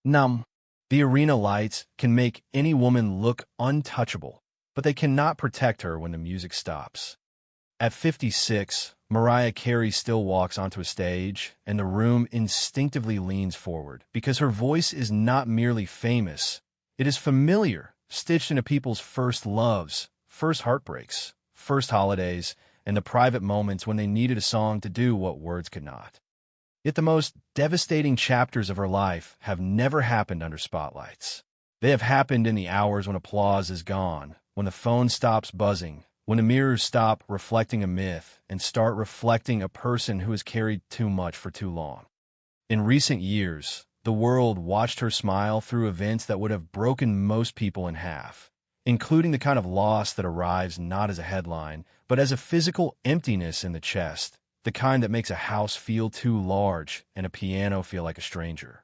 Num. The arena lights can make any woman look untouchable, but they cannot protect her when the music stops. At 56, Mariah Carey still walks onto a stage, and the room instinctively leans forward because her voice is not merely famous, it is familiar, stitched into people's first loves, first heartbreaks, first holidays, and the private moments when they needed a song to do what words could not. Yet the most devastating chapters of her life have never happened under spotlights. They have happened in the hours when applause is gone, when the phone stops buzzing, when the mirrors stop reflecting a myth and start reflecting a person who has carried too much for too long. In recent years, the world watched her smile through events that would have broken most people in half, including the kind of loss that arrives not as a headline, but as a physical emptiness in the chest, the kind that makes a house feel too large and a piano feel like a stranger.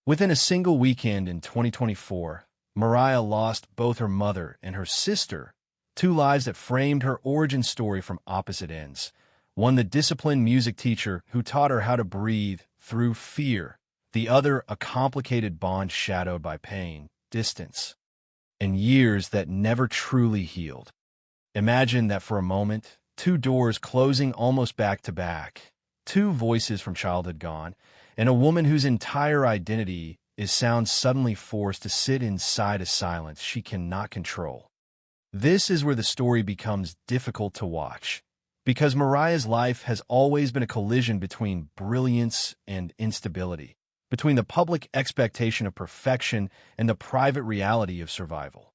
Within a single weekend in 2024, Mariah lost both her mother and her sister, two lives that framed her origin story from opposite ends. One, the disciplined music teacher who taught her how to breathe through fear. The other, a complicated bond shadowed by pain, distance, and years that never truly healed. Imagine that for a moment, two doors closing almost back to back, two voices from childhood gone, and a woman whose entire identity is sound suddenly forced to sit inside a silence she cannot control. This is where the story becomes difficult to watch, because Mariah's life has always been a collision between brilliance and instability, between the public expectation of perfection and the private reality of survival.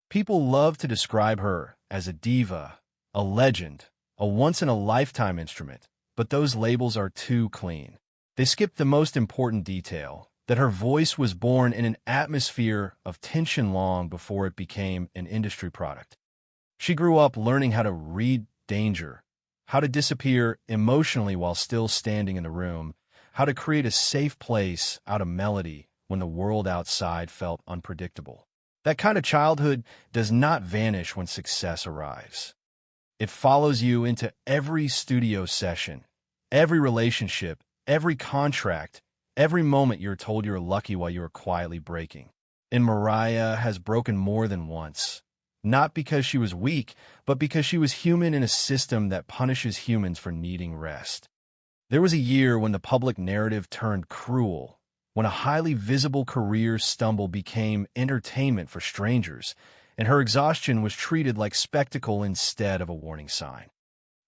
People love to describe her as a diva, a legend, a once-in-a-lifetime instrument, but those labels are too clean. They skip the most important detail, that her voice was born in an atmosphere of tension long before it became an industry product. She grew up learning how to read danger, how to disappear emotionally while still standing in the room, how to create a safe place out of melody when the world outside felt unpredictable. That kind of childhood does not vanish when success arrives. It follows you into every studio session, every relationship, every contract, every moment you're told you're lucky while you are quietly breaking. And Mariah has broken more than once, not because she was weak, but because she was human in a system that punishes humans for needing rest. There was a year when the public narrative turned cruel, when a highly visible career stumble became entertainment for strangers, and her exhaustion was treated like spectacle instead of a warning sign.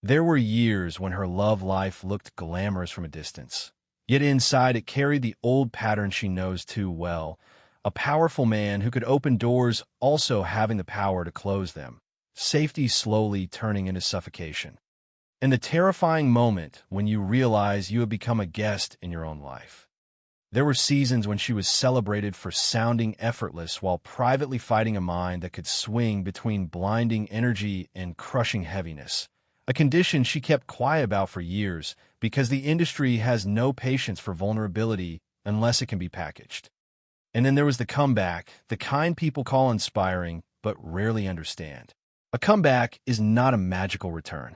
There were years when her love life looked glamorous from a distance, yet inside it carried the old pattern she knows too well, a powerful man who could open doors also having the power to close them, safety slowly turning into suffocation. And the terrifying moment when you realize you have become a guest in your own life. There were seasons when she was celebrated for sounding effortless while privately fighting a mind that could swing between blinding energy and crushing heaviness, a condition she kept quiet about for years because the industry has no patience for vulnerability unless it can be packaged. And then there was the comeback, the kind people call inspiring but rarely understand. A comeback is not a magical return.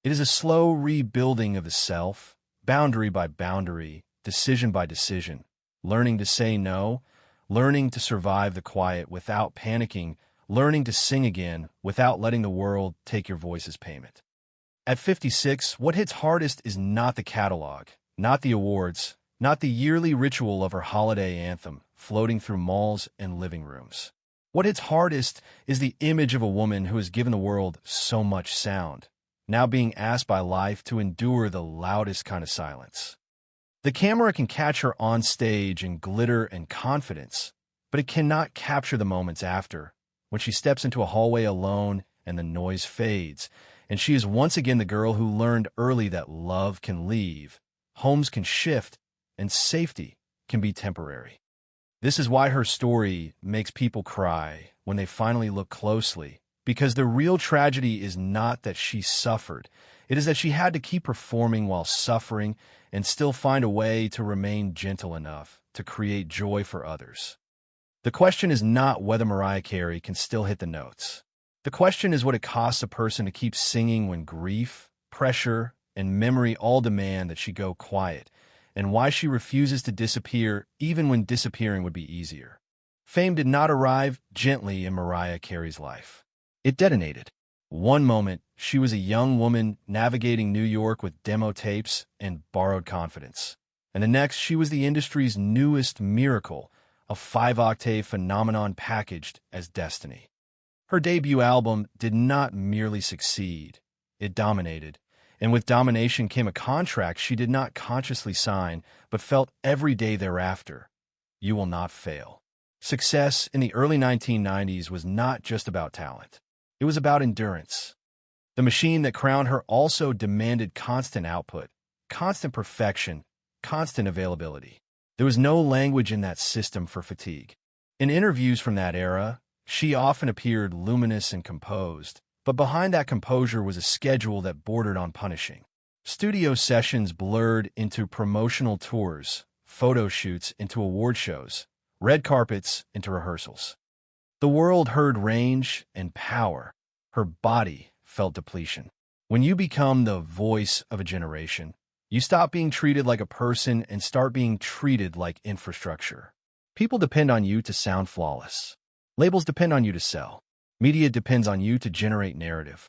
It is a slow rebuilding of the self, boundary by boundary, decision by decision, learning to say no, learning to survive the quiet without panicking, learning to sing again without letting the world take your voice as payment. At 56, what hits hardest is not the catalog, not the awards, not the yearly ritual of her holiday anthem floating through malls and living rooms. What hits hardest is the image of a woman who has given the world so much sound, now being asked by life to endure the loudest kind of silence. The camera can catch her on stage in glitter and confidence, but it cannot capture the moments after, when she steps into a hallway alone and the noise fades, and she is once again the girl who learned early that love can leave, homes can shift, and safety can be temporary. This is why her story makes people cry when they finally look closely, because the real tragedy is not that she suffered, it is that she had to keep performing while suffering and still find a way to remain gentle enough to create joy for others. The question is not whether Mariah Carey can still hit the notes. The question is what it costs a person to keep singing when grief, pressure, and memory all demand that she go quiet, and why she refuses to disappear even when disappearing would be easier. Fame did not arrive gently in Mariah Carey's life. It detonated. One moment, she was a young woman navigating New York with demo tapes and borrowed confidence. And the next, she was the industry's newest miracle, a 5-octave phenomenon packaged as destiny. Her debut album did not merely succeed, it dominated. And with domination came a contract she did not consciously sign, but felt every day thereafter. You will not fail. Success in the early 1990s was not just about talent. It was about endurance. The machine that crowned her also demanded constant output, constant perfection, constant availability. There was no language in that system for fatigue. In interviews from that era, she often appeared luminous and composed, but behind that composure was a schedule that bordered on punishing. Studio sessions blurred into promotional tours, photo shoots into award shows, red carpets into rehearsals. The world heard range and power. Her body felt depletion. When you become the voice of a generation, you stop being treated like a person and start being treated like infrastructure. People depend on you to sound flawless. Labels depend on you to sell. Media depends on you to generate narrative.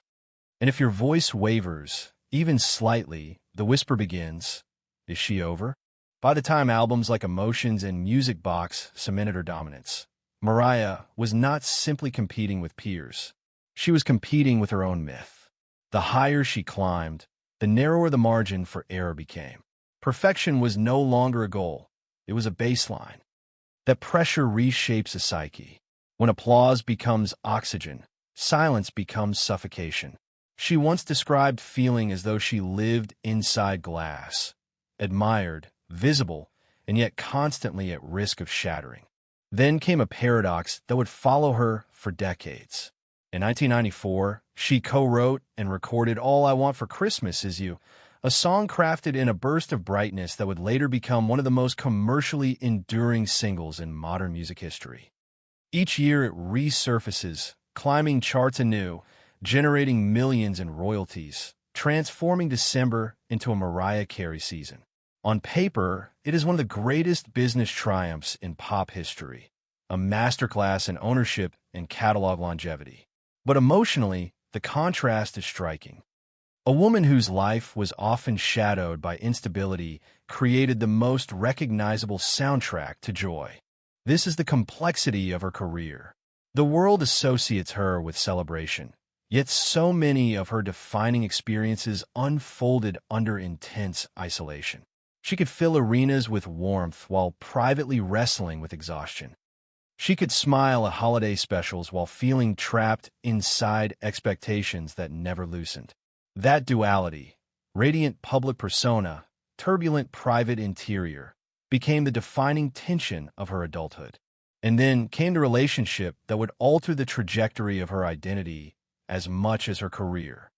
And if your voice wavers, even slightly, the whisper begins, is she over? By the time albums like Emotions and Music Box cemented her dominance, Mariah was not simply competing with peers. She was competing with her own myth. The higher she climbed, the narrower the margin for error became. Perfection was no longer a goal. It was a baseline. That pressure reshapes a psyche. When applause becomes oxygen, silence becomes suffocation. She once described feeling as though she lived inside glass, admired, visible, and yet constantly at risk of shattering. Then came a paradox that would follow her for decades. In 1994, she co-wrote and recorded All I Want for Christmas Is You, a song crafted in a burst of brightness that would later become one of the most commercially enduring singles in modern music history. Each year it resurfaces, climbing charts anew, generating millions in royalties, transforming December into a Mariah Carey season. On paper, it is one of the greatest business triumphs in pop history, a masterclass in ownership and catalog longevity. But emotionally, the contrast is striking. A woman whose life was often shadowed by instability created the most recognizable soundtrack to joy. This is the complexity of her career. The world associates her with celebration, yet so many of her defining experiences unfolded under intense isolation. She could fill arenas with warmth while privately wrestling with exhaustion. She could smile at holiday specials while feeling trapped inside expectations that never loosened. That duality, radiant public persona, turbulent private interior, became the defining tension of her adulthood. And then came the relationship that would alter the trajectory of her identity as much as her career.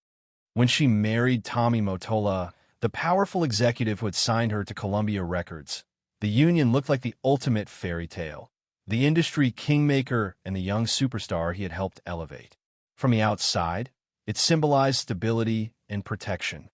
When she married Tommy Mottola, the powerful executive who had signed her to Columbia Records, the union looked like the ultimate fairy tale, the industry kingmaker and the young superstar he had helped elevate. From the outside, it symbolized stability and protection.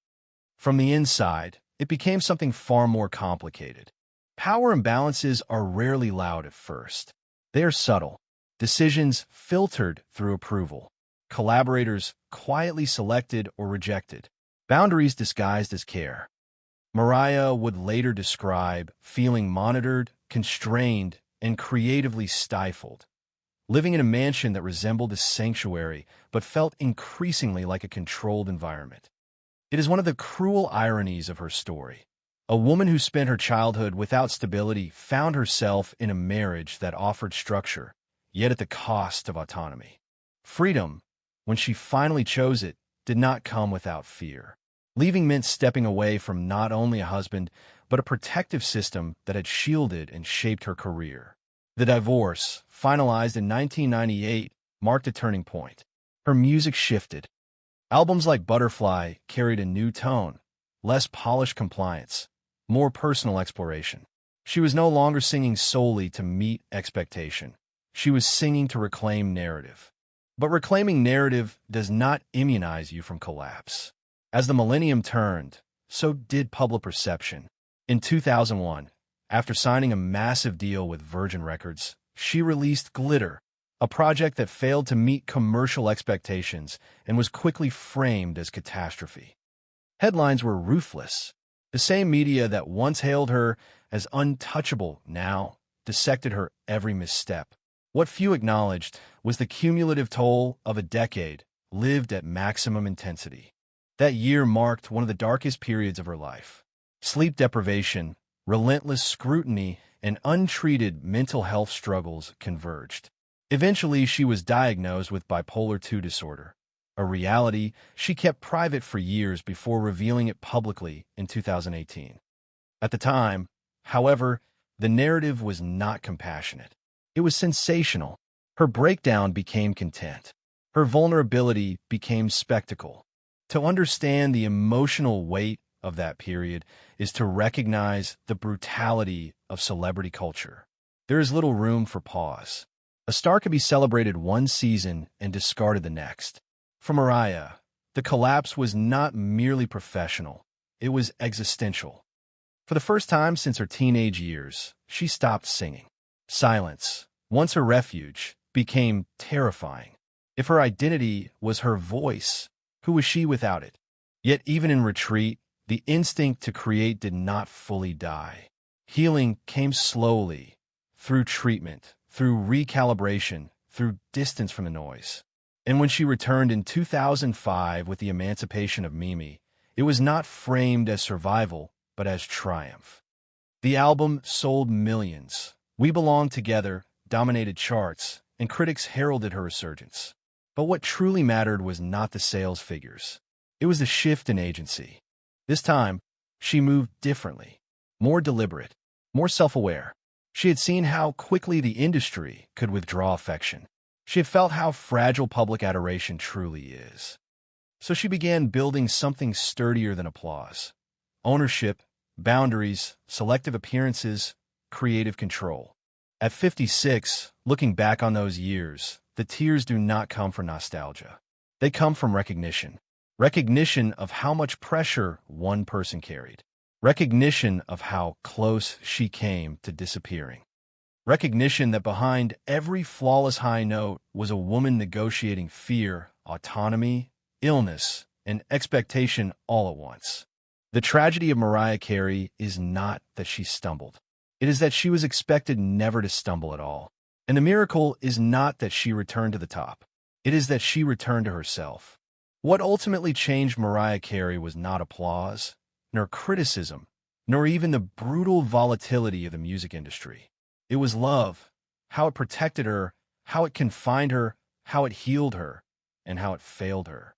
From the inside, it became something far more complicated. Power imbalances are rarely loud at first. They are subtle. Decisions filtered through approval. Collaborators quietly selected or rejected. Boundaries disguised as care. Mariah would later describe feeling monitored, constrained, and creatively stifled, living in a mansion that resembled a sanctuary but felt increasingly like a controlled environment. It is one of the cruel ironies of her story. A woman who spent her childhood without stability found herself in a marriage that offered structure, yet at the cost of autonomy. Freedom, when she finally chose it, did not come without fear. Leaving meant stepping away from not only a husband, but a protective system that had shielded and shaped her career. The divorce, finalized in 1998, marked a turning point. Her music shifted. Albums like Butterfly carried a new tone, less polished compliance, more personal exploration. She was no longer singing solely to meet expectation. She was singing to reclaim narrative. But reclaiming narrative does not immunize you from collapse. As the millennium turned, so did public perception. In 2001, after signing a massive deal with Virgin Records, she released Glitter, a project that failed to meet commercial expectations and was quickly framed as catastrophe. Headlines were ruthless. The same media that once hailed her as untouchable now dissected her every misstep. What few acknowledged was the cumulative toll of a decade lived at maximum intensity. That year marked one of the darkest periods of her life. Sleep deprivation, relentless scrutiny, and untreated mental health struggles converged. Eventually, she was diagnosed with bipolar II disorder, a reality she kept private for years before revealing it publicly in 2018. At the time, however, the narrative was not compassionate. It was sensational. Her breakdown became content. Her vulnerability became spectacle. To understand the emotional weight of that period is to recognize the brutality of celebrity culture. There is little room for pause. A star could be celebrated one season and discarded the next. For Mariah, the collapse was not merely professional, it was existential. For the first time since her teenage years, she stopped singing. Silence, once her refuge, became terrifying. If her identity was her voice, who was she without it? Yet even in retreat, the instinct to create did not fully die. Healing came slowly, through treatment, through recalibration, through distance from the noise. And when she returned in 2005 with the emancipation of Mimi, it was not framed as survival, but as triumph. The album sold millions. We Belong Together dominated charts, and critics heralded her resurgence. But what truly mattered was not the sales figures. It was the shift in agency. This time, she moved differently, more deliberate, more self-aware. She had seen how quickly the industry could withdraw affection. She had felt how fragile public adoration truly is. So she began building something sturdier than applause. Ownership, boundaries, selective appearances, creative control. At 56, looking back on those years, the tears do not come from nostalgia. They come from recognition. Recognition of how much pressure one person carried. Recognition of how close she came to disappearing. Recognition that behind every flawless high note was a woman negotiating fear, autonomy, illness, and expectation all at once. The tragedy of Mariah Carey is not that she stumbled. It is that she was expected never to stumble at all. And the miracle is not that she returned to the top. It is that she returned to herself. What ultimately changed Mariah Carey was not applause, nor criticism, nor even the brutal volatility of the music industry. It was love, how it protected her, how it confined her, how it healed her, and how it failed her.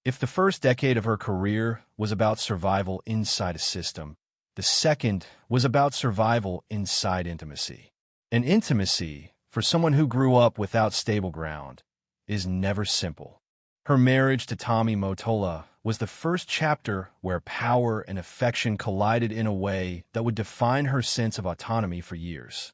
If the first decade of her career was about survival inside a system, the second was about survival inside intimacy. And intimacy, for someone who grew up without stable ground, is never simple. Her marriage to Tommy Mottola was the first chapter where power and affection collided in a way that would define her sense of autonomy for years.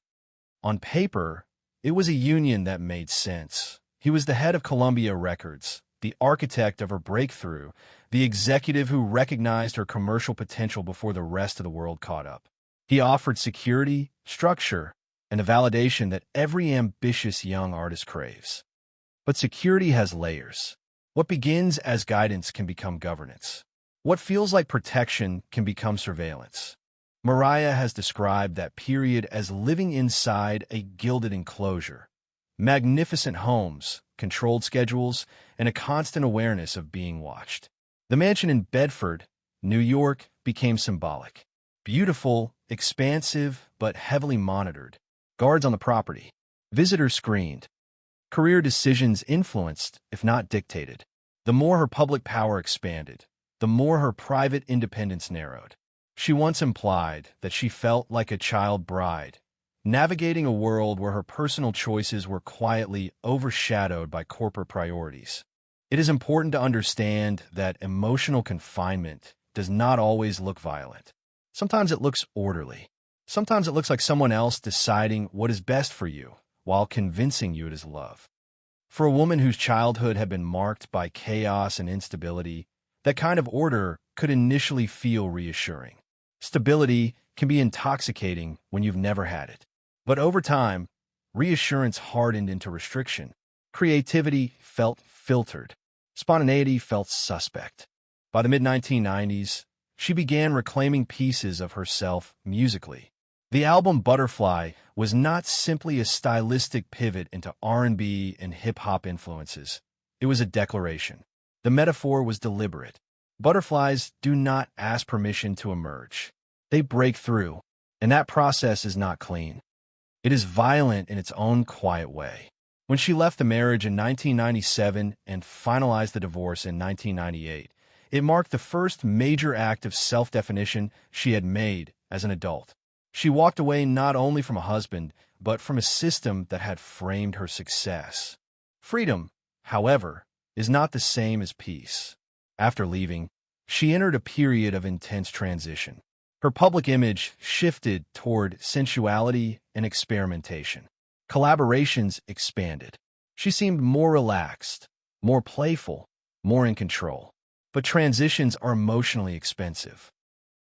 On paper, it was a union that made sense. He was the head of Columbia Records, the architect of her breakthrough, the executive who recognized her commercial potential before the rest of the world caught up. He offered security, structure, and the validation that every ambitious young artist craves. But security has layers. What begins as guidance can become governance. What feels like protection can become surveillance. Mariah has described that period as living inside a gilded enclosure. Magnificent homes, controlled schedules, and a constant awareness of being watched. The mansion in Bedford, New York, became symbolic. Beautiful, expansive, but heavily monitored. Guards on the property. Visitors screened. Career decisions influenced, if not dictated. The more her public power expanded, the more her private independence narrowed. She once implied that she felt like a child bride, navigating a world where her personal choices were quietly overshadowed by corporate priorities. It is important to understand that emotional confinement does not always look violent. Sometimes it looks orderly. Sometimes it looks like someone else deciding what is best for you while convincing you it is love. For a woman whose childhood had been marked by chaos and instability, that kind of order could initially feel reassuring. Stability can be intoxicating when you've never had it. But over time, reassurance hardened into restriction. Creativity felt filtered. Spontaneity felt suspect. By the mid-1990s, she began reclaiming pieces of herself musically. The album Butterfly was not simply a stylistic pivot into R&B and hip-hop influences. It was a declaration. The metaphor was deliberate. Butterflies do not ask permission to emerge. They break through, and that process is not clean. It is violent in its own quiet way. When she left the marriage in 1997 and finalized the divorce in 1998, it marked the first major act of self-definition she had made as an adult. She walked away not only from a husband, but from a system that had framed her success. Freedom, however, is not the same as peace. After leaving, she entered a period of intense transition. Her public image shifted toward sensuality and experimentation. Collaborations expanded. She seemed more relaxed, more playful, more in control. But transitions are emotionally expensive.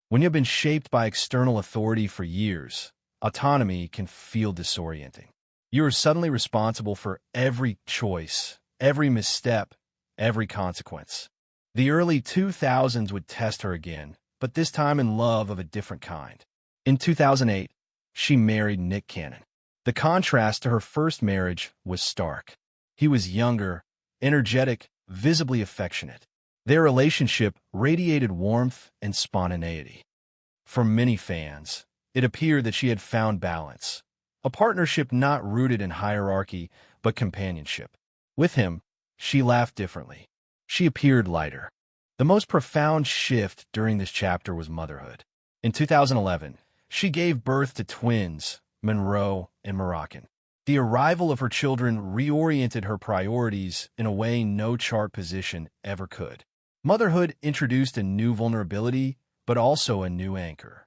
When you've been shaped by external authority for years, autonomy can feel disorienting. You are suddenly responsible for every choice, every misstep, every consequence. The early 2000s would test her again, but this time in love of a different kind. In 2008, she married Nick Cannon. The contrast to her first marriage was stark. He was younger, energetic, visibly affectionate. Their relationship radiated warmth and spontaneity. For many fans, it appeared that she had found balance, a partnership not rooted in hierarchy but companionship. With him, she laughed differently. She appeared lighter. The most profound shift during this chapter was motherhood. In 2011, she gave birth to twins, Monroe and Moroccan. The arrival of her children reoriented her priorities in a way no chart position ever could. Motherhood introduced a new vulnerability, but also a new anchor.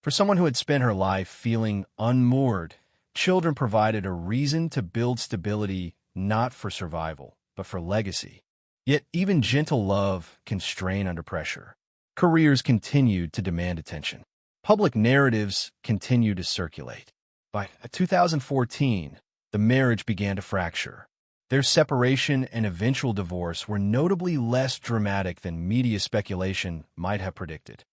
For someone who had spent her life feeling unmoored, children provided a reason to build stability not for survival, but for legacy. Yet even gentle love can strain under pressure. Careers continued to demand attention. Public narratives continued to circulate. By 2014, the marriage began to fracture. Their separation and eventual divorce were notably less dramatic than media speculation might have predicted.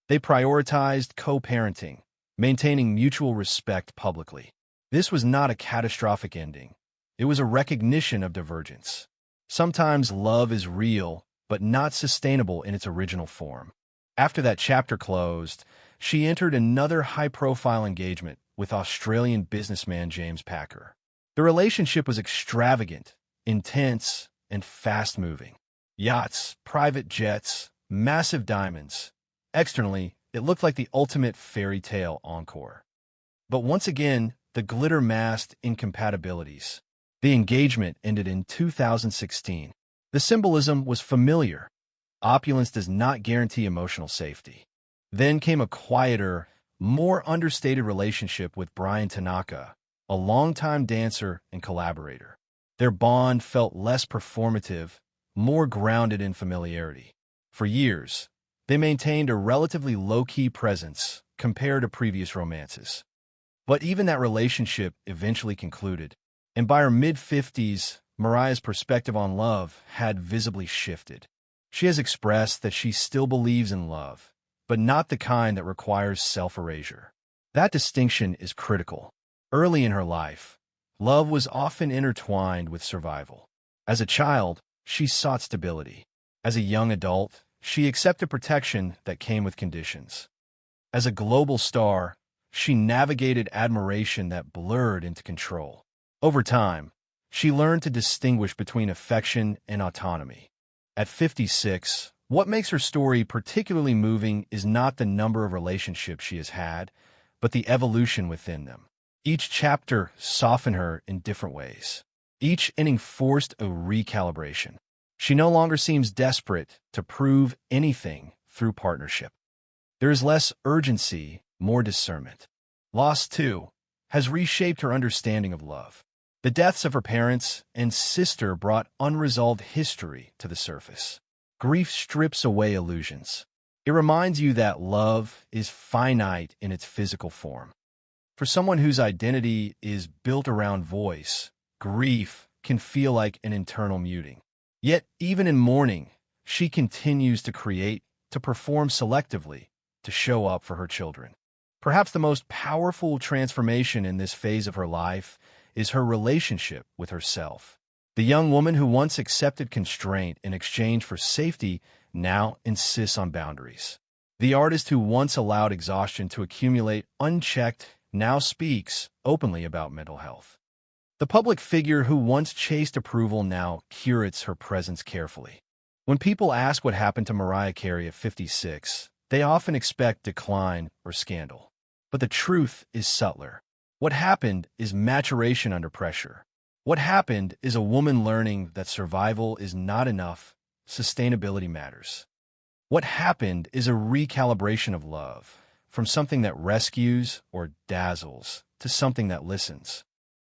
They prioritized co-parenting, maintaining mutual respect publicly. This was not a catastrophic ending. It was a recognition of divergence. Sometimes love is real, but not sustainable in its original form. After that chapter closed, she entered another high-profile engagement with Australian businessman James Packer. The relationship was extravagant, intense, and fast-moving. Yachts, private jets, massive diamonds. Externally, it looked like the ultimate fairy tale encore. But once again, the glitter masked incompatibilities. The engagement ended in 2016. The symbolism was familiar. Opulence does not guarantee emotional safety. Then came a quieter, more understated relationship with Brian Tanaka, a longtime dancer and collaborator. Their bond felt less performative, more grounded in familiarity. For years, they maintained a relatively low-key presence compared to previous romances. But even that relationship eventually concluded, and by her mid-50s, Mariah's perspective on love had visibly shifted. She has expressed that she still believes in love, but not the kind that requires self-erasure. That distinction is critical. Early in her life, love was often intertwined with survival. As a child, she sought stability. As a young adult, she accepted protection that came with conditions. As a global star, she navigated admiration that blurred into control. Over time, she learned to distinguish between affection and autonomy. At 56, what makes her story particularly moving is not the number of relationships she has had, but the evolution within them. Each chapter softened her in different ways. Each inning forced a recalibration. She no longer seems desperate to prove anything through partnership. There is less urgency, more discernment. Loss, too, has reshaped her understanding of love. The deaths of her parents and sister brought unresolved history to the surface. Grief strips away illusions. It reminds you that love is finite in its physical form. For someone whose identity is built around voice, grief can feel like an internal muting. Yet, even in mourning, she continues to create, to perform selectively, to show up for her children. Perhaps the most powerful transformation in this phase of her life is her relationship with herself. The young woman who once accepted constraint in exchange for safety now insists on boundaries. The artist who once allowed exhaustion to accumulate unchecked now speaks openly about mental health. The public figure who once chased approval now curates her presence carefully. When people ask what happened to Mariah Carey at 56, they often expect decline or scandal. But the truth is subtler. What happened is maturation under pressure. What happened is a woman learning that survival is not enough, sustainability matters. What happened is a recalibration of love, from something that rescues or dazzles to something that listens.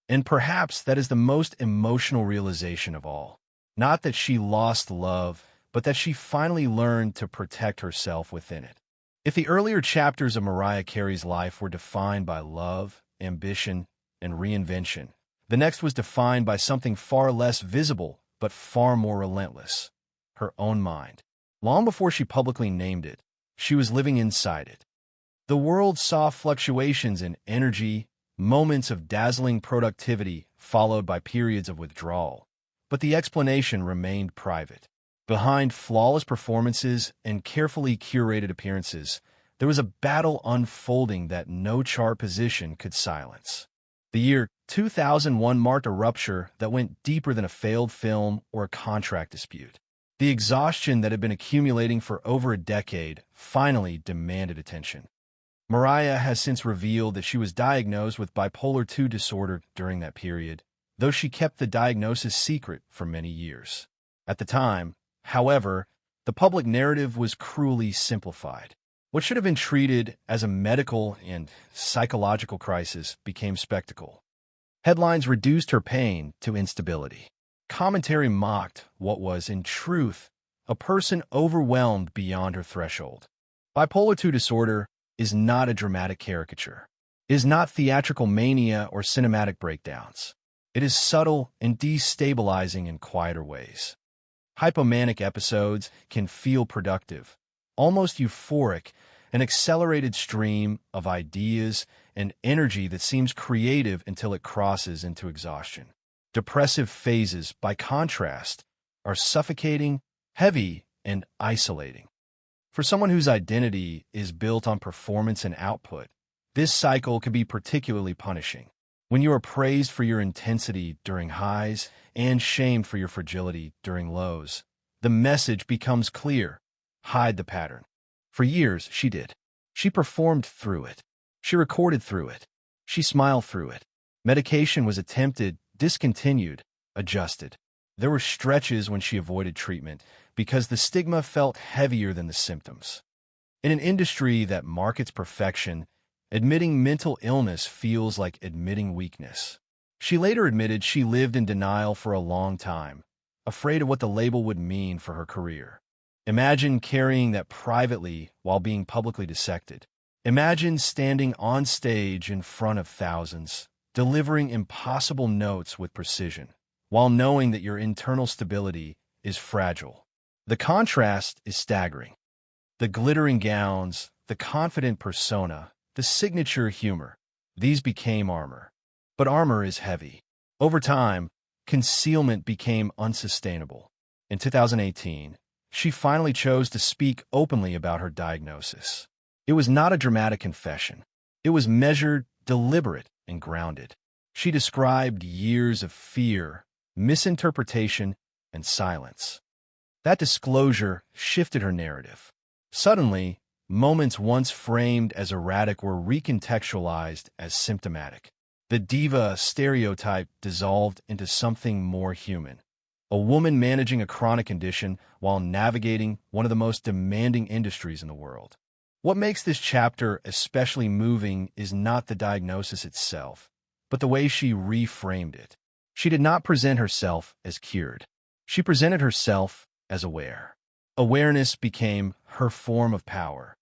And perhaps that is the most emotional realization of all. Not that she lost love, but that she finally learned to protect herself within it. If the earlier chapters of Mariah Carey's life were defined by love, ambition, and reinvention, the next was defined by something far less visible but far more relentless: her own mind. Long before she publicly named it, she was living inside it. The world saw fluctuations in energy, moments of dazzling productivity followed by periods of withdrawal, but the explanation remained private. Behind flawless performances and carefully curated appearances, there was a battle unfolding that no chart position could silence. The year 2001 marked a rupture that went deeper than a failed film or a contract dispute. The exhaustion that had been accumulating for over a decade finally demanded attention. Mariah has since revealed that she was diagnosed with bipolar II disorder during that period, though she kept the diagnosis secret for many years. At the time, however, the public narrative was cruelly simplified. What should have been treated as a medical and psychological crisis became spectacle. Headlines reduced her pain to instability. Commentary mocked what was, in truth, a person overwhelmed beyond her threshold. Bipolar II disorder is not a dramatic caricature. It is not theatrical mania or cinematic breakdowns. It is subtle and destabilizing in quieter ways. Hypomanic episodes can feel productive, almost euphoric, an accelerated stream of ideas and energy that seems creative until it crosses into exhaustion. Depressive phases, by contrast, are suffocating, heavy, and isolating. For someone whose identity is built on performance and output, this cycle can be particularly punishing. When you are praised for your intensity during highs and shamed for your fragility during lows, the message becomes clear: hide the pattern. For years, she did. She performed through it. She recorded through it. She smiled through it. Medication was attempted, discontinued, adjusted. There were stretches when she avoided treatment because the stigma felt heavier than the symptoms. In an industry that markets perfection, admitting mental illness feels like admitting weakness. She later admitted she lived in denial for a long time, afraid of what the label would mean for her career. Imagine carrying that privately while being publicly dissected. Imagine standing on stage in front of thousands, delivering impossible notes with precision, while knowing that your internal stability is fragile. The contrast is staggering. The glittering gowns, the confident persona, the signature humor, these became armor. But armor is heavy. Over time, concealment became unsustainable. In 2018, she finally chose to speak openly about her diagnosis. It was not a dramatic confession. It was measured, deliberate, and grounded. She described years of fear, misinterpretation, and silence. That disclosure shifted her narrative. Suddenly, moments once framed as erratic were recontextualized as symptomatic. The diva stereotype dissolved into something more human. A woman managing a chronic condition while navigating one of the most demanding industries in the world. What makes this chapter especially moving is not the diagnosis itself, but the way she reframed it. She did not present herself as cured. She presented herself as aware. Awareness became her form of power.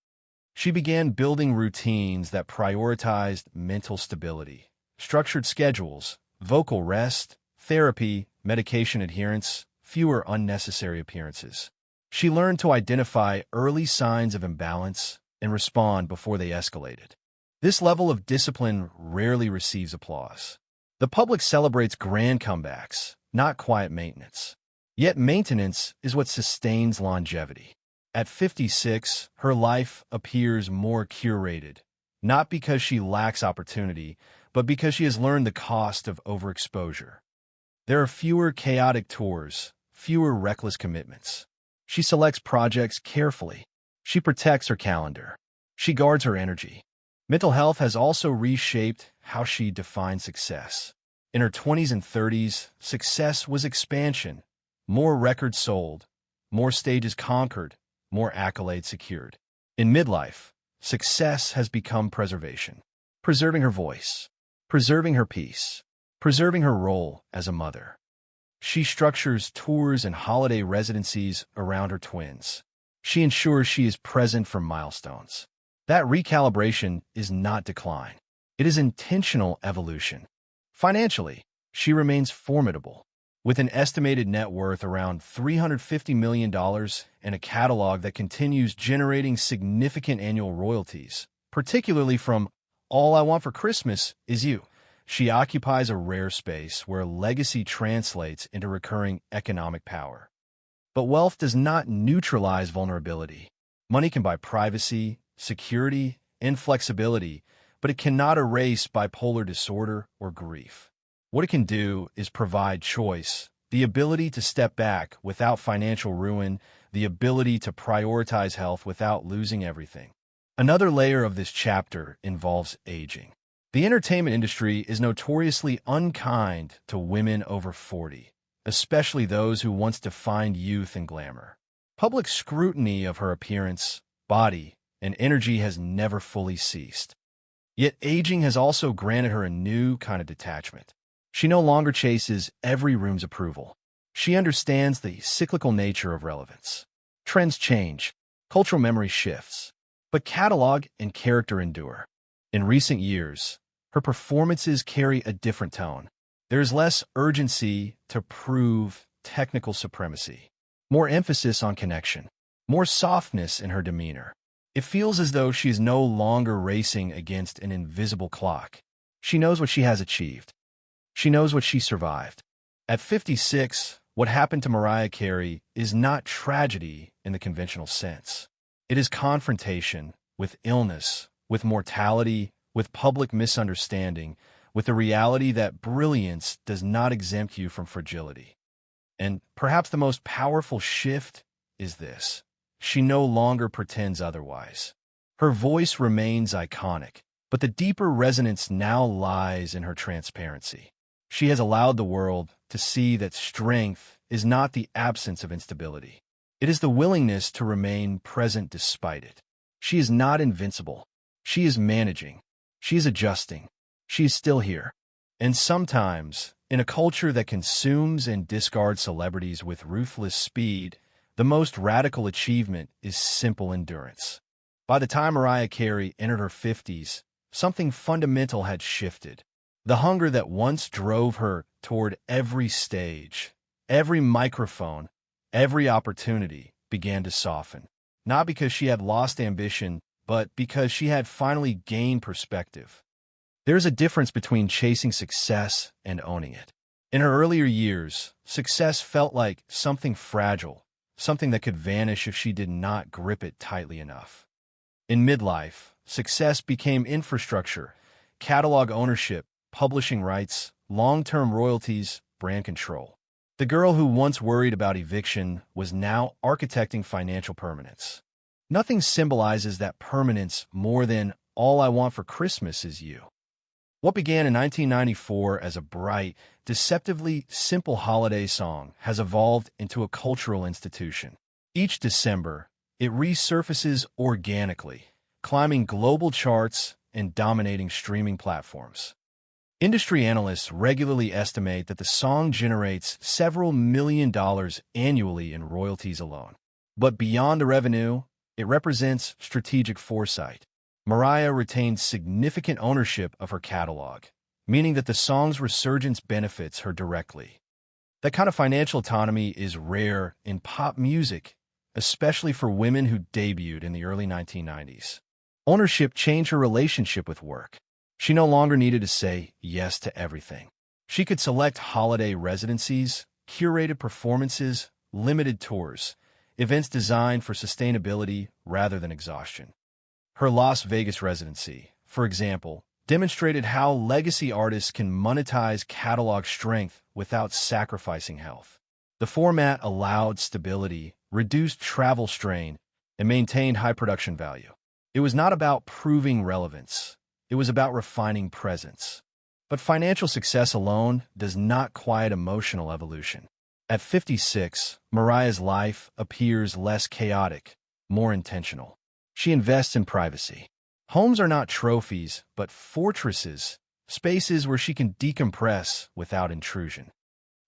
She began building routines that prioritized mental stability, structured schedules, vocal rest, therapy, medication adherence, fewer unnecessary appearances. She learned to identify early signs of imbalance and respond before they escalated. This level of discipline rarely receives applause. The public celebrates grand comebacks, not quiet maintenance. Yet maintenance is what sustains longevity. At 56, her life appears more curated, not because she lacks opportunity, but because she has learned the cost of overexposure. There are fewer chaotic tours, fewer reckless commitments. She selects projects carefully. She protects her calendar. She guards her energy. Mental health has also reshaped how she defines success. In her 20s and 30s, success was expansion. More records sold, more stages conquered, more accolades secured. In midlife, success has become preservation. Preserving her voice, preserving her peace, preserving her role as a mother. She structures tours and holiday residencies around her twins. She ensures she is present for milestones. That recalibration is not decline. It is intentional evolution. Financially, she remains formidable. With an estimated net worth around $350 million and a catalog that continues generating significant annual royalties, particularly from All I Want for Christmas Is You, she occupies a rare space where legacy translates into recurring economic power. But wealth does not neutralize vulnerability. Money can buy privacy, security, and flexibility, but it cannot erase bipolar disorder or grief. What it can do is provide choice, the ability to step back without financial ruin, the ability to prioritize health without losing everything. Another layer of this chapter involves aging. The entertainment industry is notoriously unkind to women over 40, especially those who once defined youth and glamour. Public scrutiny of her appearance, body, and energy has never fully ceased. Yet aging has also granted her a new kind of detachment. She no longer chases every room's approval. She understands the cyclical nature of relevance. Trends change, cultural memory shifts, but catalog and character endure. In recent years, her performances carry a different tone. There is less urgency to prove technical supremacy, more emphasis on connection, more softness in her demeanor. It feels as though she is no longer racing against an invisible clock. She knows what she has achieved. She knows what she survived. At 56, what happened to Mariah Carey is not tragedy in the conventional sense. It is confrontation with illness, with mortality, with public misunderstanding, with the reality that brilliance does not exempt you from fragility. And perhaps the most powerful shift is this. She no longer pretends otherwise. Her voice remains iconic, but the deeper resonance now lies in her transparency. She has allowed the world to see that strength is not the absence of instability. It is the willingness to remain present despite it. She is not invincible. She is managing. She is adjusting. She is still here. And sometimes, in a culture that consumes and discards celebrities with ruthless speed, the most radical achievement is simple endurance. By the time Mariah Carey entered her 50s, something fundamental had shifted. The hunger that once drove her toward every stage, every microphone, every opportunity began to soften. Not because she had lost ambition, but because she had finally gained perspective. There's a difference between chasing success and owning it. In her earlier years, success felt like something fragile, something that could vanish if she did not grip it tightly enough. In midlife, success became infrastructure, catalog ownership, publishing rights, long-term royalties, brand control. The girl who once worried about eviction was now architecting financial permanence. Nothing symbolizes that permanence more than All I Want for Christmas Is You. What began in 1994 as a bright, deceptively simple holiday song has evolved into a cultural institution. Each December, it resurfaces organically, climbing global charts and dominating streaming platforms. Industry analysts regularly estimate that the song generates several $1 million annually in royalties alone. But beyond the revenue, it represents strategic foresight. Mariah retained significant ownership of her catalog, meaning that the song's resurgence benefits her directly. That kind of financial autonomy is rare in pop music, especially for women who debuted in the early 1990s. Ownership changed her relationship with work. She no longer needed to say yes to everything. She could select holiday residencies, curated performances, limited tours, events designed for sustainability rather than exhaustion. Her Las Vegas residency, for example, demonstrated how legacy artists can monetize catalog strength without sacrificing health. The format allowed stability, reduced travel strain, and maintained high production value. It was not about proving relevance. It was about refining presence. But financial success alone does not quiet emotional evolution. At 56, Mariah's life appears less chaotic, more intentional. She invests in privacy. Homes are not trophies, but fortresses, spaces where she can decompress without intrusion.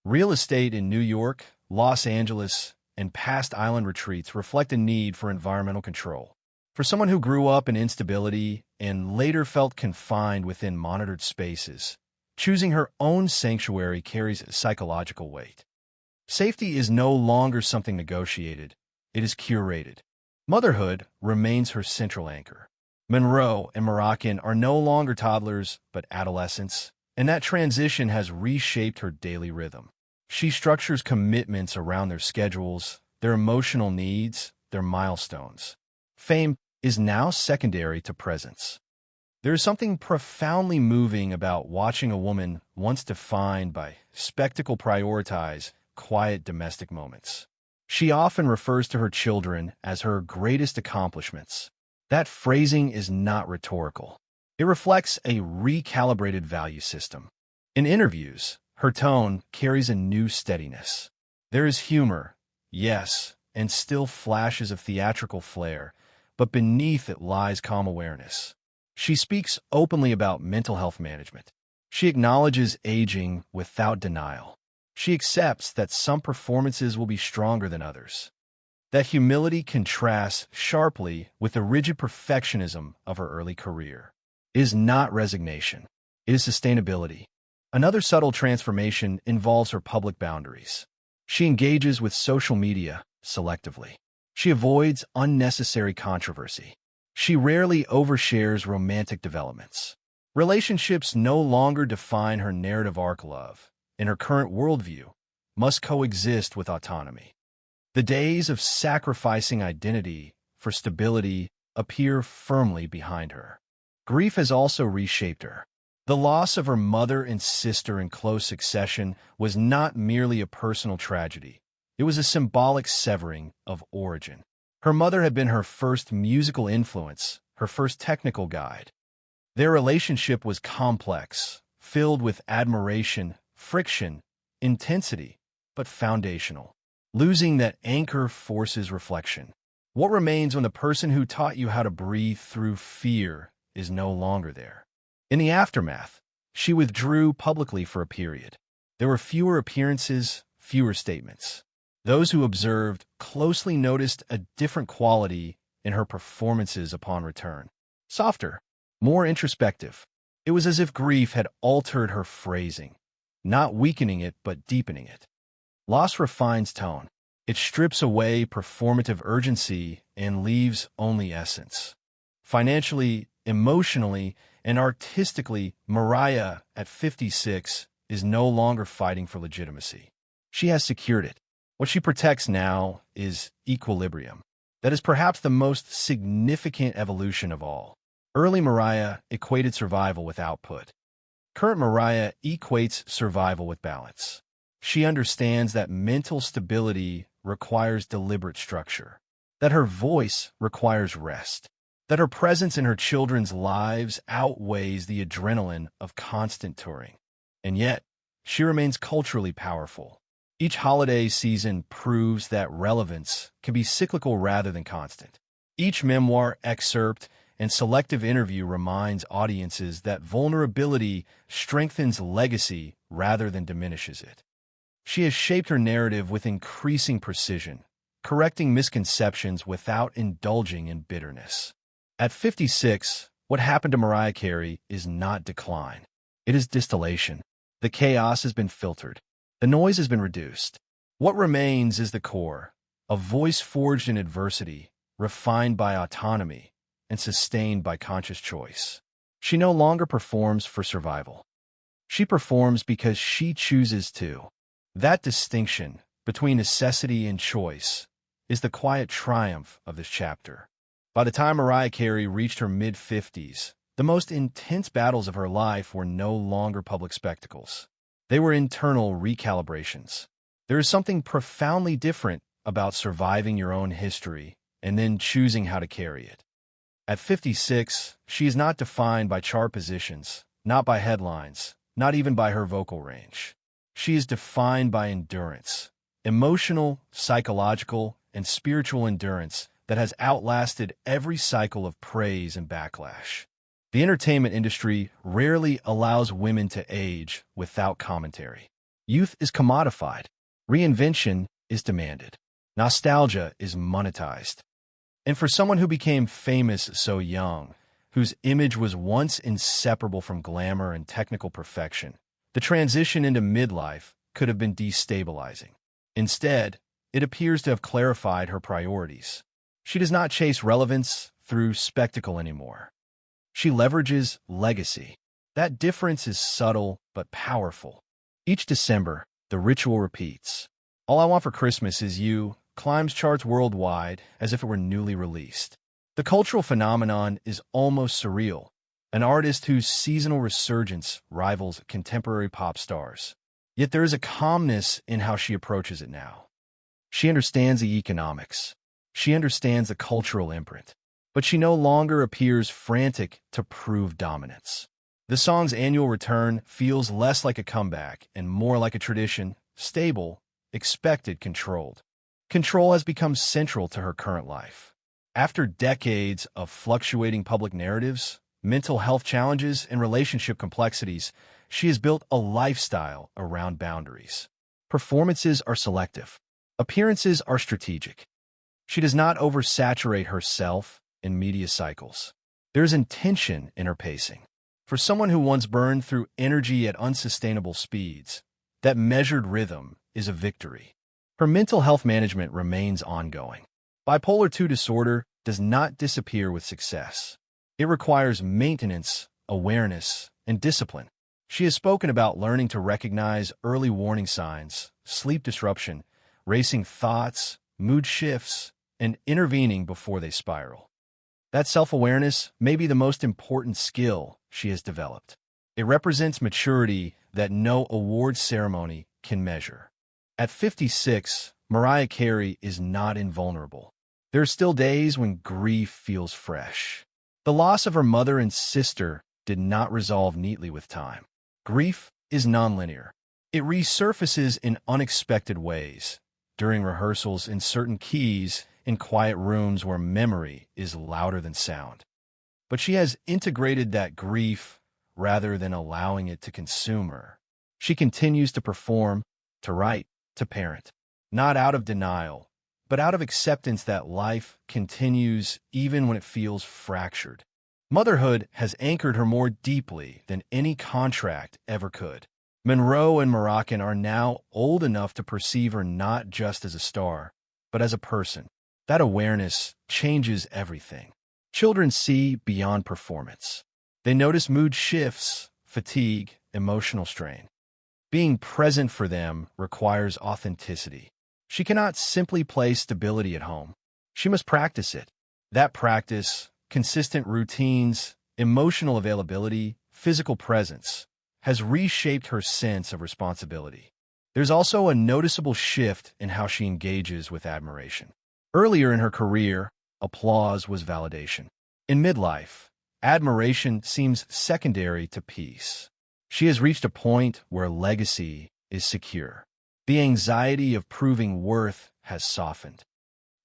Real estate in New York, Los Angeles, and past island retreats reflect a need for environmental control. For someone who grew up in instability and later felt confined within monitored spaces, choosing her own sanctuary carries psychological weight. Safety is no longer something negotiated, it is curated. Motherhood remains her central anchor. Monroe and Moroccan are no longer toddlers, but adolescents, and that transition has reshaped her daily rhythm. She structures commitments around their schedules, their emotional needs, their milestones. Fame is now secondary to presence. There is something profoundly moving about watching a woman once defined by spectacle prioritize quiet domestic moments. She often refers to her children as her greatest accomplishments. That phrasing is not rhetorical. It reflects a recalibrated value system. In interviews, her tone carries a new steadiness. There is humor, yes, and still flashes of theatrical flair, but beneath it lies calm awareness. She speaks openly about mental health management. She acknowledges aging without denial. She accepts that some performances will be stronger than others. That humility contrasts sharply with the rigid perfectionism of her early career. It is not resignation. It is sustainability. Another subtle transformation involves her public boundaries. She engages with social media selectively. She avoids unnecessary controversy. She rarely overshares romantic developments. Relationships no longer define her narrative arc. Love, in her current worldview, must coexist with autonomy. The days of sacrificing identity for stability appear firmly behind her. Grief has also reshaped her. The loss of her mother and sister in close succession was not merely a personal tragedy. It was a symbolic severing of origin. Her mother had been her first musical influence, her first technical guide. Their relationship was complex, filled with admiration, friction, intensity, but foundational. Losing that anchor forces reflection. What remains when the person who taught you how to breathe through fear is no longer there? In the aftermath, she withdrew publicly for a period. There were fewer appearances, fewer statements. Those who observed closely noticed a different quality in her performances upon return. Softer, more introspective. It was as if grief had altered her phrasing, not weakening it but deepening it. Loss refines tone. It strips away performative urgency and leaves only essence. Financially, emotionally, and artistically, Mariah, at 56, is no longer fighting for legitimacy. She has secured it. What she protects now is equilibrium. That is perhaps the most significant evolution of all. Early Mariah equated survival with output. Current Mariah equates survival with balance. She understands that mental stability requires deliberate structure, that her voice requires rest, that her presence in her children's lives outweighs the adrenaline of constant touring. And yet, she remains culturally powerful. Each holiday season proves that relevance can be cyclical rather than constant. Each memoir, excerpt, and selective interview reminds audiences that vulnerability strengthens legacy rather than diminishes it. She has shaped her narrative with increasing precision, correcting misconceptions without indulging in bitterness. At 56, what happened to Mariah Carey is not decline. It is distillation. The chaos has been filtered. The noise has been reduced. What remains is the core, a voice forged in adversity, refined by autonomy, and sustained by conscious choice. She no longer performs for survival. She performs because she chooses to. That distinction between necessity and choice is the quiet triumph of this chapter. By the time Mariah Carey reached her mid-50s, the most intense battles of her life were no longer public spectacles. They were internal recalibrations. There is something profoundly different about surviving your own history and then choosing how to carry it. At 56, she is not defined by chart positions, not by headlines, not even by her vocal range. She is defined by endurance, emotional, psychological, and spiritual endurance that has outlasted every cycle of praise and backlash. The entertainment industry rarely allows women to age without commentary. Youth is commodified. Reinvention is demanded. Nostalgia is monetized. And for someone who became famous so young, whose image was once inseparable from glamour and technical perfection, the transition into midlife could have been destabilizing. Instead, it appears to have clarified her priorities. She does not chase relevance through spectacle anymore. She leverages legacy. That difference is subtle but powerful. Each December, the ritual repeats. All I Want for Christmas Is You climbs charts worldwide as if it were newly released. The cultural phenomenon is almost surreal, an artist whose seasonal resurgence rivals contemporary pop stars. Yet there is a calmness in how she approaches it now. She understands the economics. She understands the cultural imprint. But she no longer appears frantic to prove dominance. The song's annual return feels less like a comeback and more like a tradition, stable, expected, controlled. Control has become central to her current life. After decades of fluctuating public narratives, mental health challenges, and relationship complexities, she has built a lifestyle around boundaries. Performances are selective. Appearances are strategic. She does not oversaturate herself in media cycles. There's intention in her pacing. For someone who once burned through energy at unsustainable speeds, that measured rhythm is a victory. Her mental health management remains ongoing. Bipolar II disorder does not disappear with success. It requires maintenance, awareness, and discipline. She has spoken about learning to recognize early warning signs, sleep disruption, racing thoughts, mood shifts, and intervening before they spiral. That self-awareness may be the most important skill she has developed. It represents maturity that no award ceremony can measure. At 56, Mariah Carey is not invulnerable. There are still days when grief feels fresh. The loss of her mother and sister did not resolve neatly with time. Grief is nonlinear. It resurfaces in unexpected ways, during rehearsals, in certain keys, in quiet rooms where memory is louder than sound. But she has integrated that grief rather than allowing it to consume her. She continues to perform, to write, to parent, not out of denial, but out of acceptance that life continues even when it feels fractured. Motherhood has anchored her more deeply than any contract ever could. Monroe and Moroccan are now old enough to perceive her not just as a star, but as a person. That awareness changes everything. Children see beyond performance. They notice mood shifts, fatigue, emotional strain. Being present for them requires authenticity. She cannot simply play stability at home. She must practice it. That practice, consistent routines, emotional availability, physical presence, has reshaped her sense of responsibility. There's also a noticeable shift in how she engages with admiration. Earlier in her career, applause was validation. In midlife, admiration seems secondary to peace. She has reached a point where legacy is secure. The anxiety of proving worth has softened.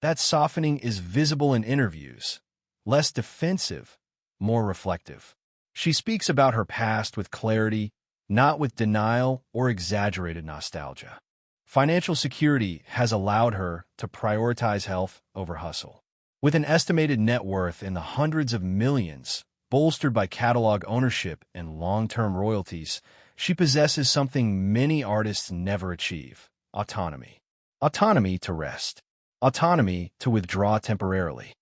That softening is visible in interviews, less defensive, more reflective. She speaks about her past with clarity, not with denial or exaggerated nostalgia. Financial security has allowed her to prioritize health over hustle. With an estimated net worth in the hundreds of millions, bolstered by catalog ownership and long-term royalties, she possesses something many artists never achieve: autonomy. Autonomy to rest. Autonomy to withdraw temporarily.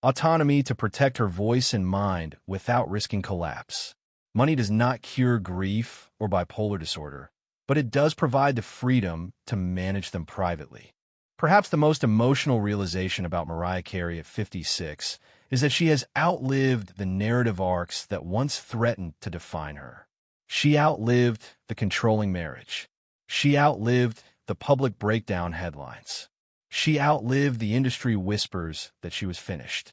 Autonomy to protect her voice and mind without risking collapse. Money does not cure grief or bipolar disorder, but it does provide the freedom to manage them privately. Perhaps the most emotional realization about Mariah Carey at 56 is that she has outlived the narrative arcs that once threatened to define her. She outlived the controlling marriage. She outlived the public breakdown headlines. She outlived the industry whispers that she was finished.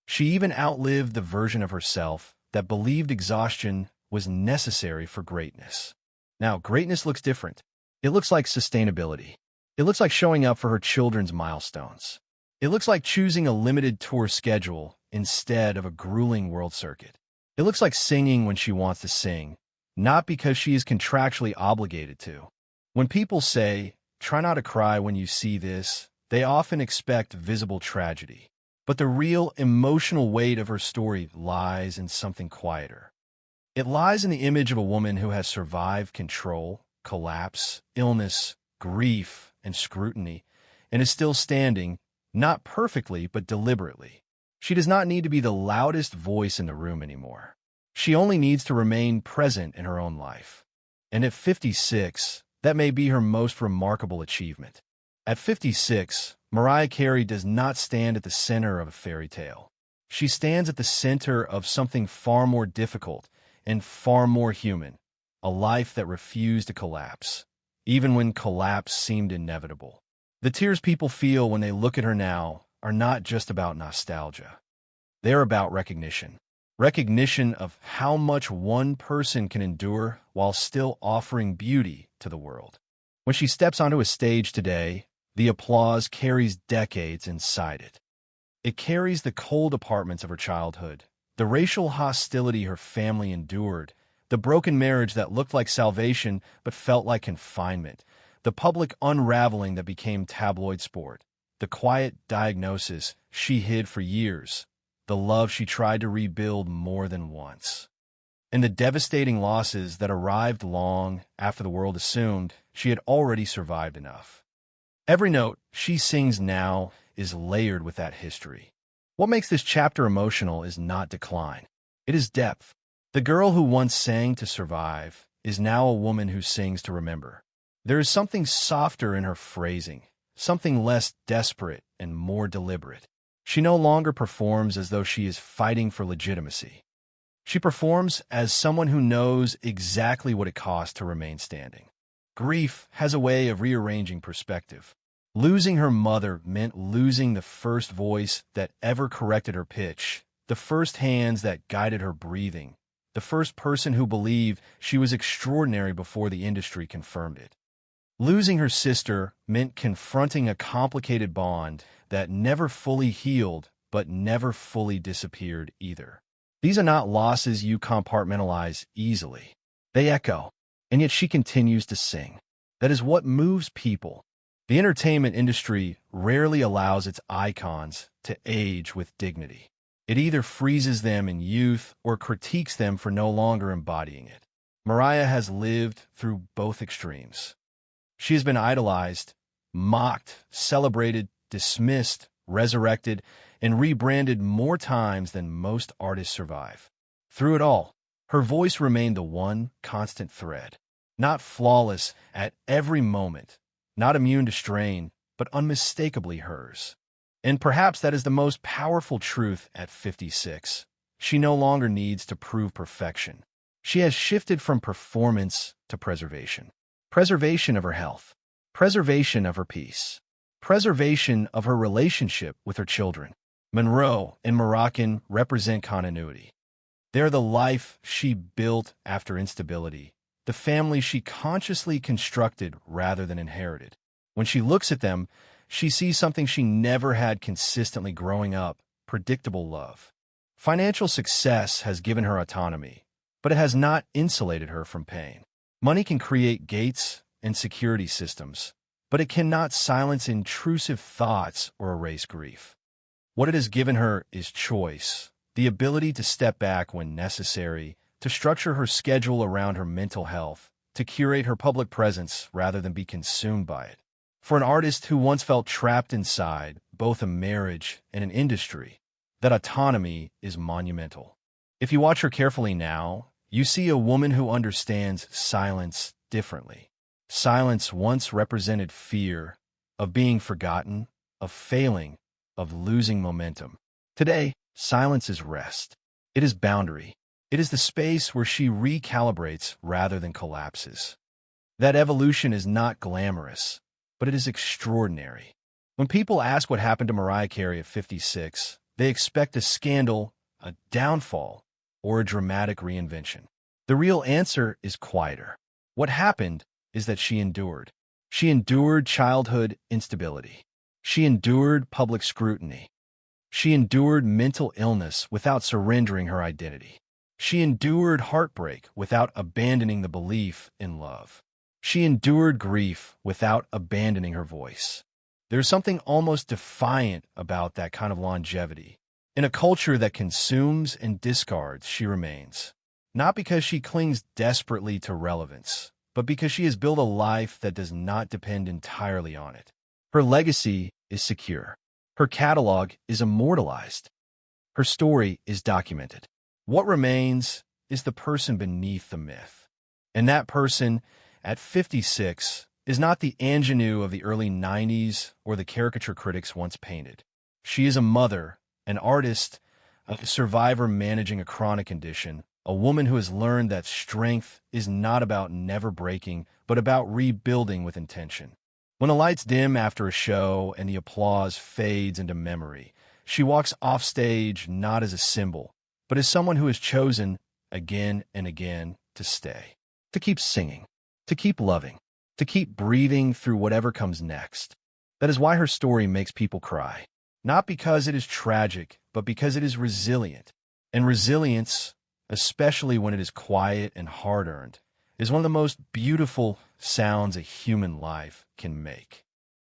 She even outlived the version of herself that believed exhaustion was necessary for greatness. Now, greatness looks different. It looks like sustainability. It looks like showing up for her children's milestones. It looks like choosing a limited tour schedule instead of a grueling world circuit. It looks like singing when she wants to sing, not because she is contractually obligated to. When people say, "Try not to cry when you see this," they often expect visible tragedy. But the real emotional weight of her story lies in something quieter. It lies in the image of a woman who has survived control, collapse, illness, grief, and scrutiny, and is still standing, not perfectly, but deliberately. She does not need to be the loudest voice in the room anymore. She only needs to remain present in her own life. And at 56, that may be her most remarkable achievement. At 56, Mariah Carey does not stand at the center of a fairy tale. She stands at the center of something far more difficult and far more human, a life that refused to collapse, even when collapse seemed inevitable. The tears people feel when they look at her now are not just about nostalgia. They're about recognition. Recognition of how much one person can endure while still offering beauty to the world. When she steps onto a stage today, the applause carries decades inside it. It carries the cold apartments of her childhood, the racial hostility her family endured, the broken marriage that looked like salvation but felt like confinement, the public unraveling that became tabloid sport, the quiet diagnosis she hid for years, the love she tried to rebuild more than once, and the devastating losses that arrived long after the world assumed she had already survived enough. Every note she sings now is layered with that history. What makes this chapter emotional is not decline. It is depth. The girl who once sang to survive is now a woman who sings to remember. There is something softer in her phrasing, something less desperate and more deliberate. She no longer performs as though she is fighting for legitimacy. She performs as someone who knows exactly what it costs to remain standing. Grief has a way of rearranging perspective. Losing her mother meant losing the first voice that ever corrected her pitch, the first hands that guided her breathing, the first person who believed she was extraordinary before the industry confirmed it. Losing her sister meant confronting a complicated bond that never fully healed but never fully disappeared either. These are not losses you compartmentalize easily. They echo, and yet she continues to sing. That is what moves people. The entertainment industry rarely allows its icons to age with dignity. It either freezes them in youth or critiques them for no longer embodying it. Mariah has lived through both extremes. She has been idolized, mocked, celebrated, dismissed, resurrected, and rebranded more times than most artists survive. Through it all, her voice remained the one constant thread. Not flawless at every moment, not immune to strain, but unmistakably hers. And perhaps that is the most powerful truth at 56. She no longer needs to prove perfection. She has shifted from performance to preservation. Preservation of her health. Preservation of her peace. Preservation of her relationship with her children. Monroe and Moroccan represent continuity. They're the life she built after instability, the family she consciously constructed rather than inherited. When she looks at them, she sees something she never had consistently growing up: predictable love. Financial success has given her autonomy, but it has not insulated her from pain. Money can create gates and security systems, but it cannot silence intrusive thoughts or erase grief. What it has given her is choice, the ability to step back when necessary, to structure her schedule around her mental health, to curate her public presence rather than be consumed by it. For an artist who once felt trapped inside both a marriage and an industry, that autonomy is monumental. If you watch her carefully now, you see a woman who understands silence differently. Silence once represented fear of being forgotten, of failing, of losing momentum. Today, silence is rest. It is boundary. It is the space where she recalibrates rather than collapses. That evolution is not glamorous, but it is extraordinary. When people ask what happened to Mariah Carey at 56, they expect a scandal, a downfall, or a dramatic reinvention. The real answer is quieter. What happened is that she endured. She endured childhood instability. She endured public scrutiny. She endured mental illness without surrendering her identity. She endured heartbreak without abandoning the belief in love. She endured grief without abandoning her voice. There's something almost defiant about that kind of longevity. In a culture that consumes and discards, she remains. Not because she clings desperately to relevance, but because she has built a life that does not depend entirely on it. Her legacy is secure. Her catalog is immortalized. Her story is documented. What remains is the person beneath the myth. And that person, at 56, is not the ingenue of the early 90s or the caricature critics once painted. She is a mother, an artist, a survivor managing a chronic condition, a woman who has learned that strength is not about never breaking, but about rebuilding with intention. When the lights dim after a show and the applause fades into memory, she walks off stage not as a symbol, but as someone who has chosen, again and again, to stay, to keep singing, to keep loving, to keep breathing through whatever comes next. That is why her story makes people cry. Not because it is tragic, but because it is resilient. And resilience, especially when it is quiet and hard-earned, is one of the most beautiful sounds a human life can make.